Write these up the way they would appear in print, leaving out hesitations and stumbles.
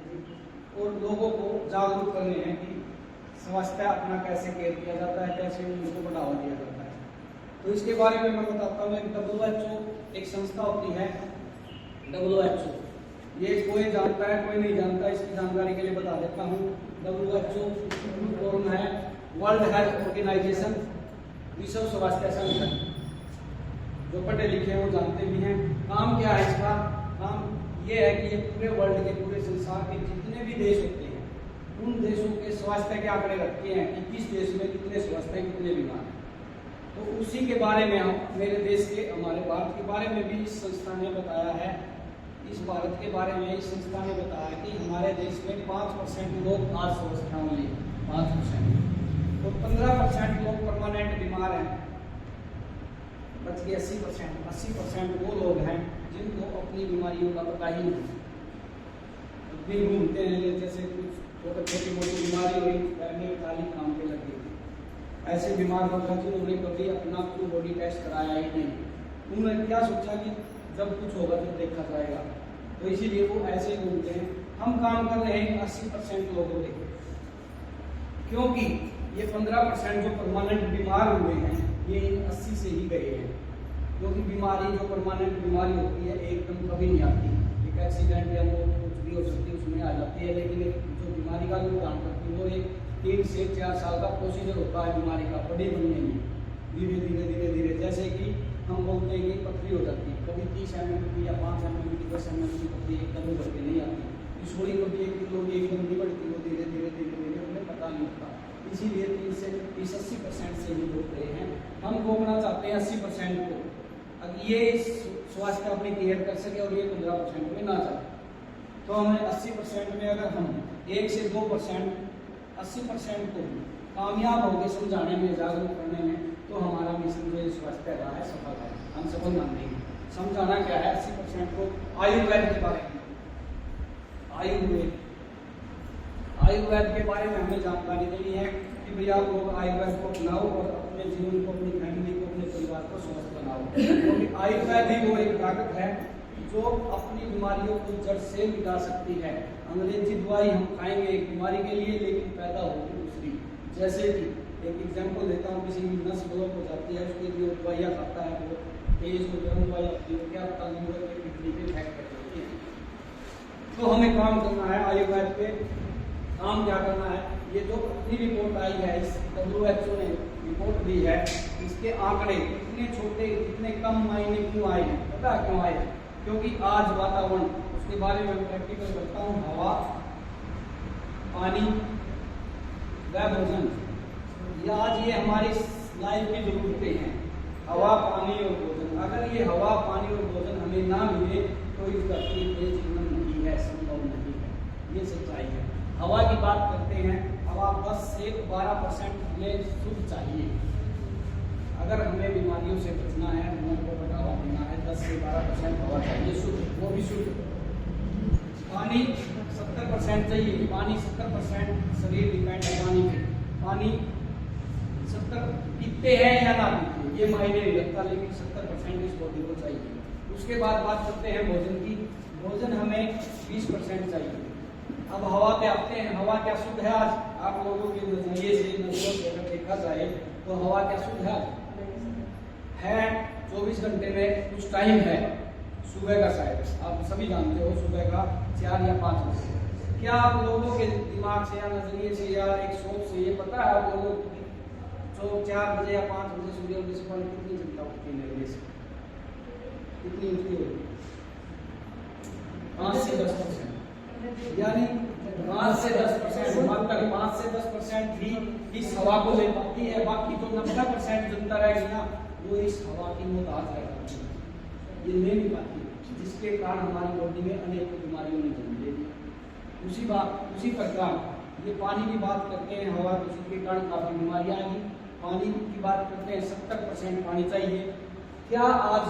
और लोगों को जागरूक कर रहे हैं कि स्वास्थ्य अपना कैसे केयर किया जाता है, कैसे उनको बढ़ावा दिया जाता है। तो इसके बारे में मैं बताता हूँ। एक WHO एक संस्था होती है, WHO। ये कोई जानता है कोई नहीं जानता, इसकी जानकारी के लिए बता देता हूँ। WHO कौन है? वर्ल्ड हेल्थ ऑर्गेनाइजेशन, विश्व स्वास्थ्य संगठन। जो पढ़े लिखे हैं वो जानते भी हैं। काम क्या है इसका? काम ये है कि ये पूरे वर्ल्ड के, पूरे संसार के जितने भी देश होते हैं उन देशों के स्वास्थ्य के आंकड़े रखते हैं कि किस देश में कितने स्वास्थ्य हैं, कितने बीमार हैं। तो उसी के बारे में हम, मेरे देश के, हमारे भारत के बारे में भी इस संस्था ने बताया है। इस भारत के बारे में इस संस्था ने बताया कि हमारे देश में 5% लोग आज स्वस्थ हैं, ओनली 5%, तो 15% लोग परमानेंट बीमार हैं। बच के 80% वो लोग हैं जिनको अपनी बीमारियों का पता ही नहीं। भी घूमते हैं, जैसे कुछ छोटी मोटी बीमारी हुई, घर में खाली काम पे लगे, ऐसे बीमार लोग हैं जिन्होंने कभी अपना कोई बॉडी टेस्ट कराया ही नहीं। उन्होंने क्या सोचा कि जब कुछ होगा तो देखा जाएगा, तो इसीलिए वो ऐसे ही घूमते हैं। हम काम कर रहे हैं 80% लोगों के, क्योंकि ये 15% जो परमानेंट बीमार हुए हैं ये 80 से ही गए हैं। क्योंकि बीमारी जो परमानेंट बीमारी होती है एकदम कभी नहीं आती, एक एक्सीडेंट या वो कुछ भी हो सकती है उसमें आ जाती है, लेकिन जो बीमारी का नुकसान करती है वो एक 3 से 4 साल का प्रोसीजर होता है बीमारी का बड़ी बनने में, धीरे धीरे धीरे धीरे। जैसे कि हम बोलते हैं कि पथरी हो जाती है, कभी 30 mm की या 5 mm की 10 mm की पथरी एकदम बढ़ के नहीं आती। इसलिए कभी 1 किलो की एकदम नहीं बढ़ती, वो धीरे धीरे धीरे धीरे उन्हें पता नहीं होता। इसीलिए 30 से 80% से ही रोक रहे हैं। हम रोकना चाहते हैं 80% को, अब ये स्वास्थ्य अपनी केयर कर सके और ये 15% में ना जाए। तो हमें 80% में अगर हम 1 से 2% 80% को कामयाब हो गए समझाने में, जागरूक करने में, तो हमारा मिशन जो स्वास्थ्य रहा है सफल है, हम सफल मानते हैं। समझाना क्या है? 80% को आयुर्वेद के बारे में, आयुर्वेद के बारे में हमें जानकारी देनी है कि भैया आप लोग आयुर्वेद को अपनाओ और अपने जीवन को, अपनी फैमिली को, अपने परिवार को स्वस्थ बनाओ। क्योंकि तो आयुर्वेद ही वो एक ताकत है जो अपनी बीमारियों को जड़ से मिटा सकती है। अंग्रेजी दवाई हम खाएंगे एक बीमारी के लिए, लेकिन पैदा होगी दूसरी। जैसे कि एक एग्जाम्पल देता हूँ, किसी की नस ब्लॉक हो जाती है, उसके लिए दवाइयाँ खाता है, वो तेज और गर्म दवाई होती है, क्या पता लीवर के किडनी पे इफेक्ट कर सकती है। तो हमें काम करना है आयुर्वेद पे। काम क्या करना है? ये जो अपनी रिपोर्ट आई है, इस WHO ने रिपोर्ट दी है, इसके आंकड़े इतने छोटे, इतने कम मायने क्यों आए हैं? पता है क्यों आए हैं? क्योंकि आज वातावरण, उसके बारे में प्रैक्टिकल करता हूँ। हवा, पानी व भोजन, ये आज ये हमारी लाइफ की जरूरतें हैं। हवा, पानी और भोजन। अगर ये हवा, पानी और भोजन हमें ना मिले तो इस धरती पे जीवन नहीं है, संभव नहीं है। ये सच्चाई है। हवा की बात करते हैं, हवा 10 से 12% हमें शुद्ध चाहिए। अगर हमें बीमारियों से बचना है, उनको बढ़ावा देना है, 10 से 12% हवा चाहिए शुद्ध, वो भी शुद्ध। पानी 70% चाहिए। पानी 70% शरीर डिपेंड है पानी पे। पानी 70 पीते हैं या ना पीते ये मायने नहीं रखता, लेकिन 70% इस बॉडी को चाहिए। उसके बाद बात करते हैं भोजन की। भोजन हमें 20% चाहिए। अब हवा पे आते हैं। हवा क्या शुद्ध है आज? आप लोगों के नजरिए से, नजरों से अगर देखा जाए तो हवा क्या शुद्ध है? 24 घंटे में कुछ टाइम है, सुबह का शायद आप सभी जानते हो, सुबह का 4 या 5 बजे। क्या आप लोगों के दिमाग से या नजरिए से या एक सोच से ये पता है आप लोगों को जो 4 बजे या 5 बजे सूर्य उदय से पहले कितनी चिंता उठती है? कितनी उठती होगी? 5 से 10%, यानी 5 से 10%, मात्र 5 से 10% भी इस हवा को ले पाती है। बाकी जो 90% जनता रहेगी ना, वो इस हवा की मोहताज रह जाती है, ये ले नहीं पाती, जिसके कारण हमारी बॉडी में अनेक बीमारियों ने जन्म ले लिया। उसी प्रकार ये पानी की बात करते हैं, हवा दूषित के कारण काफी बीमारियां आएंगी। पानी की बात करते हैं, 70% पानी चाहिए। क्या आज,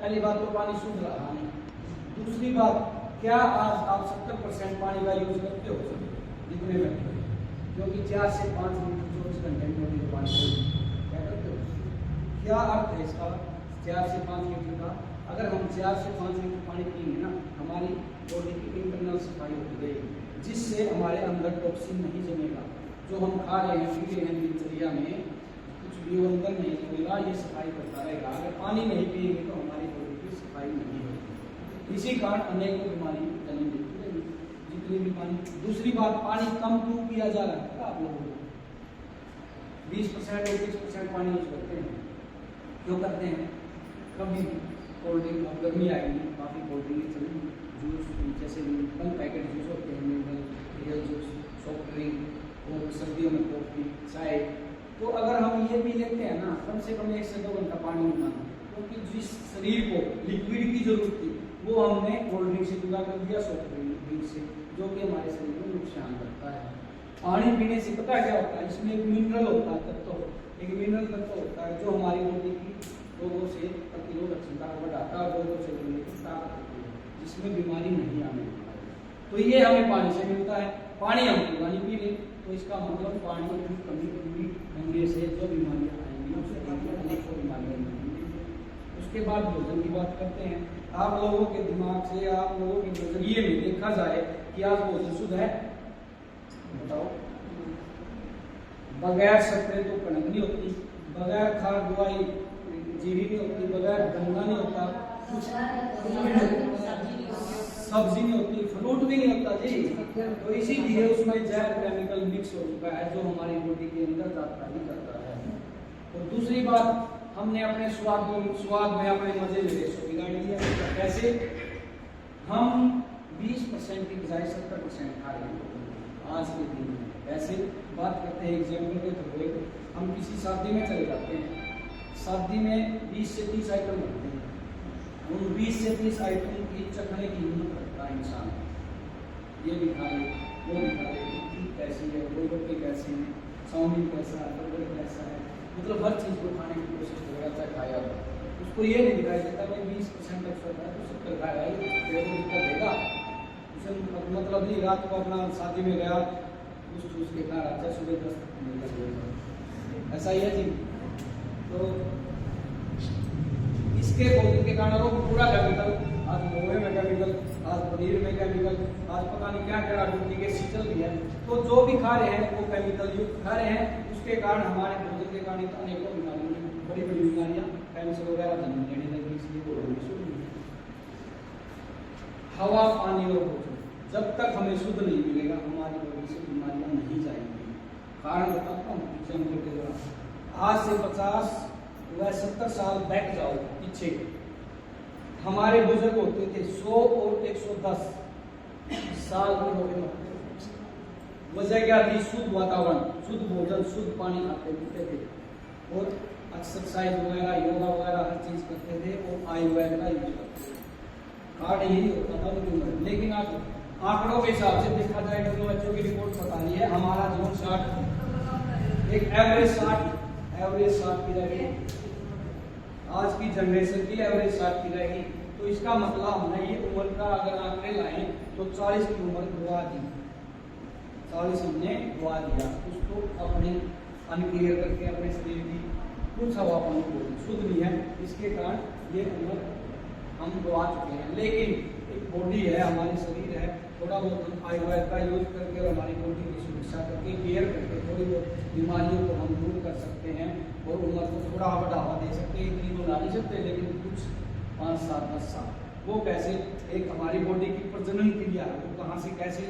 पहली बात तो पानी शुद्ध रहा नहीं। दूसरी बात, क्या आज आप 70% पानी का यूज करते हो जितने में? क्योंकि 4 से 5 लीटर 24 घंटे में पानी क्या करते हो? क्या अर्थ है इसका 4 से 5 लीटर का? अगर हम 4 से 5 लीटर पानी पिएंगे ना, हमारी बॉडी की इंटरनल सफाई होती रहेगी। जिससे हमारे अंदर टॉक्सिन नहीं जमेगा। जो हम खा रहे हैं पी रहे हैं दिनचर्या में, कुछ भी वो अंदर नहीं जमेगा, ये सफाई करता रहेगा। अगर पानी नहीं पिएंगे तो हमारी बॉडी की सफाई नहीं होगी, इसी कारण अनेकों बीमारी जन्म लेगी जितनी भी पानी। दूसरी बात, पानी कम क्यों पिया जा रहा है आप लोगों को? 20% 21% पानी यूज करते हैं। क्यों करते हैं? कभी कोल्ड ड्रिंक, अब गर्मी आएगी काफ़ी कोल्ड ड्रिंक चलेगी, जूस जैसे कम पैकेट जूस होते हैं, mineral real juice, soft drink और सर्दियों में कॉफ़ी चाय। तो अगर हम ये पी लेते हैं ना, कम से कम 1 से 2 घंटा पानी निकालना, क्योंकि जिस शरीर को लिक्विड की जरूरत थी वो हमने कोल्ड ड्रिंक से पूरा कर दिया, सॉफ्ट ड्रिंक से, जो कि हमारे शरीर को नुकसान करता है। पानी पीने से पता क्या होता है? इसमें एक मिनरल होता है तत्व, एक मिनरल तत्व होता है जो हमारी बॉडी की रोगों से प्रतिरोधक क्षमता को बढ़ाता है, रोगों से लड़ने की ताकत होती है, जिसमें बीमारी नहीं आने वाली। तो ये हमें पानी से मिलता है। पानी हम पूरा नहीं पी रहे तो इसका मतलब पानी की कमी पूरी होने से जो बीमारियां आएंगी उससे अनेकों बीमारियां मिलेंगी। उसके बाद भोजन की बात करते हैं। आप लोगों के दिमाग से, आप लोगों के नजरिए में देखा जाए कि आज भोजन शुद्ध है? बताओ। बगैर शक्कर तो कणक नहीं होती, बगैर खाद दवाई जीरी नहीं होती, बगैर गंगा नहीं होता, सब्जी नहीं होती, फ्रूट भी नहीं होता जी। तो इसीलिए उसमें जैव केमिकल मिक्स हो चुका है जो हमारी बॉडी के अंदर जाता ही करता है। और दूसरी बात, हमने अपने स्वाद में अपने मजे ले बिगाड़ लिया। कैसे? हम 20% की बजाय 70% खा रहे हैं आज के दिन में। ऐसे बात करते हैं एग्जाम्पल के थ्रू, हम किसी शादी में चले जाते हैं, शादी में 20 से 30 आइटम होते हैं, उन 20 से 30 आइटम की चखने की हिम्मत रखता है इंसान। ये भी खा ले, वो भी खा ले, इडली कैसी है, गोलगप्पे कैसे हैं, चाउमीन कैसा है, बर्गर कैसा है, मतलब हर चीज़ को खाने की कोशिश करेगा चाहे खाया हो। उसको ये नहीं दिखाई देता भाई 20% एक्स्ट्रा है तो 70 खाएगा, ये तो दिक्कत देगा। उसे मतलब नहीं, रात को अपना शादी में गया कुछ के खा रहा था, सुबह 10 तक ऐसा ही है जी। तो इसके भोजन के कारण वो पूरा केमिकल, आज मोहे में केमिकल, आज पनीर में केमिकल, आज पता नहीं क्या क्या डुप्लीकेट सीजन भी है। तो जो भी खा रहे हैं वो केमिकल युक्त खा रहे हैं, उसके कारण हमारे भोजन के कारण अनेकों बीमारियां, बड़ी बड़ी बीमारियां कैंसर वगैरह जन्म लेने लगी। इसलिए बोलना शुरू हुई। हवा, पानी और भोजन जब तक हमें शुद्ध नहीं मिलेगा हमारी बॉडी से बीमारियां नहीं जाएंगी। कारण बताता हूँ एग्जाम्पल के द्वारा। आज से 50 व 70 साल बैक जाओ पीछे, हमारे बुजुर्ग होते थे 100 और 110 साल के हो गए। वजह क्या थी? शुद्ध वातावरण, शुद्ध भोजन, शुद्ध पानी खाते पीते थे और एक्सरसाइज वगैरह, योगा वगैरह हर चीज करते थे और आयुर्वेद का यूज करते थे। कार्ड यही होता था उनकी उम्र। लेकिन आप आंकड़ों के हिसाब से देखा जाए तो बच्चों की रिपोर्ट बता रही है हमारा जीवन 60, एक एवरेज 60 की रहेगी। आज की जनरेशन की एवरेज 60 की रहेगी। तो इसका मतलब हमने ये उम्र का अगर आंकड़े लाए तो 40 की उम्र गवा दी, 40 हमने गवा दिया। उसको अपने अनक्लियर करके अपने शरीर की कुछ हवा पानी शुद्ध नहीं है, इसके कारण ये उम्र हम गवा चुके हैं। लेकिन एक बॉडी है, हमारी शरीर है, थोड़ा बहुत हम आयुर्वेद का यूज करके और हमारी बॉडी की सुरक्षा करके केयर करके थोड़ी बहुत बीमारियों को हम दूर कर सकते हैं और उम्र को थोड़ा बढ़ावा दे सकते हैं। इतनी तो ला नहीं सकते, लेकिन कुछ 5 साल 10 साल। वो कैसे? एक हमारी बॉडी की प्रजनन क्रिया है, वो कहाँ से कैसे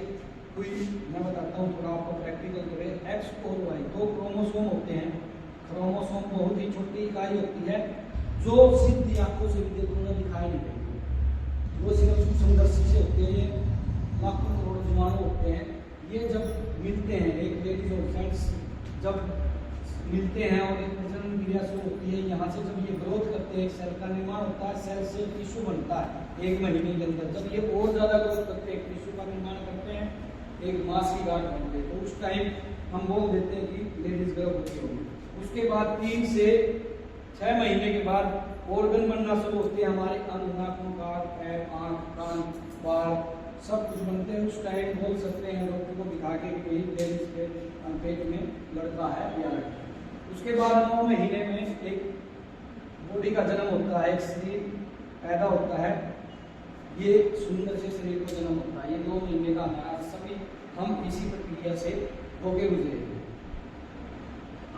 हुई मैं बताता हूँ, थोड़ा आपको प्रैक्टिकल करें। एक्स और वाई 2 क्रोमोसोम होते हैं। क्रोमोसोम बहुत ही छोटी इकाई होती है जो सीधी आंखों से भी देखो दिखाई नहीं देती, वो सिर्फ सूक्ष्मदर्शी से होते हैं। ये लाखों करोड़ जीवाणु होते हैं। ये जब मिलते हैं, एक लेडीज और जेंट्स जब मिलते हैं और एक प्रजनन क्रिया शुरू होती है, यहाँ से जब ये ग्रोथ करते हैं, सेल का निर्माण होता है, सेल से टिश्यू बनता है 1 महीने के अंदर। जब ये और ज्यादा ग्रोथ करते हैं, टिश्यू का निर्माण करते हैं, एक मांस की गांठ बनती है, तो उस टाइम हम बोल देते हैं कि लेडीज गर्भवती होगी। उसके बाद 3 से 6 महीने के बाद ऑर्गन बनना शुरू होते हैं, हमारे अंग, नाखून, पैर, आंख, कान, बाल सब कुछ बनते हैं। उस टाइम बोल सकते हैं डॉक्टर को दिखा के कि लेडीज के पेट में लड़का है या लड़की। उसके बाद 9 महीने में एक बॉडी का जन्म होता है, एक शरीर पैदा होता है। ये सुंदर से शरीर का जन्म होता है। ये 9 महीने का हमारा सभी हम इधर से होके गुजरेगी।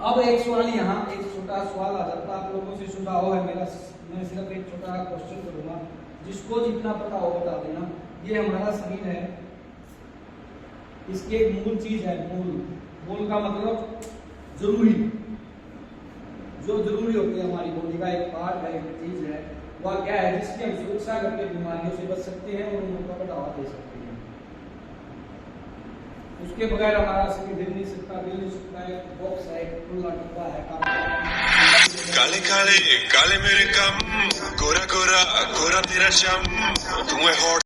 अब एक सवाल यहाँ, एक छोटा सवाल आ जाता है आप लोगों से सुना हो है मेरा, मैं सिर्फ एक छोटा क्वेश्चन करूंगा, जिसको जितना पता हो बता देना। ये हमारा शरीर है, इसकी एक मूल चीज है, मूल का मतलब जरूरी, जो जरूरी होती है हमारी बॉडी का एक पार्ट है, एक चीज है, वह क्या है जिसकी हम सुरक्षा करके बीमारियों से बच सकते हैं और उनको बढ़ावा दे सकते हैं। उसके बगैर हमारा शरीर हिल नहीं सकता, मिल नहीं सकता है। बॉक्स है, खुला डिब्बा है, काले काले काले मेरे कम, गोरा गोरा गोरा तेरा शम, तुम्हें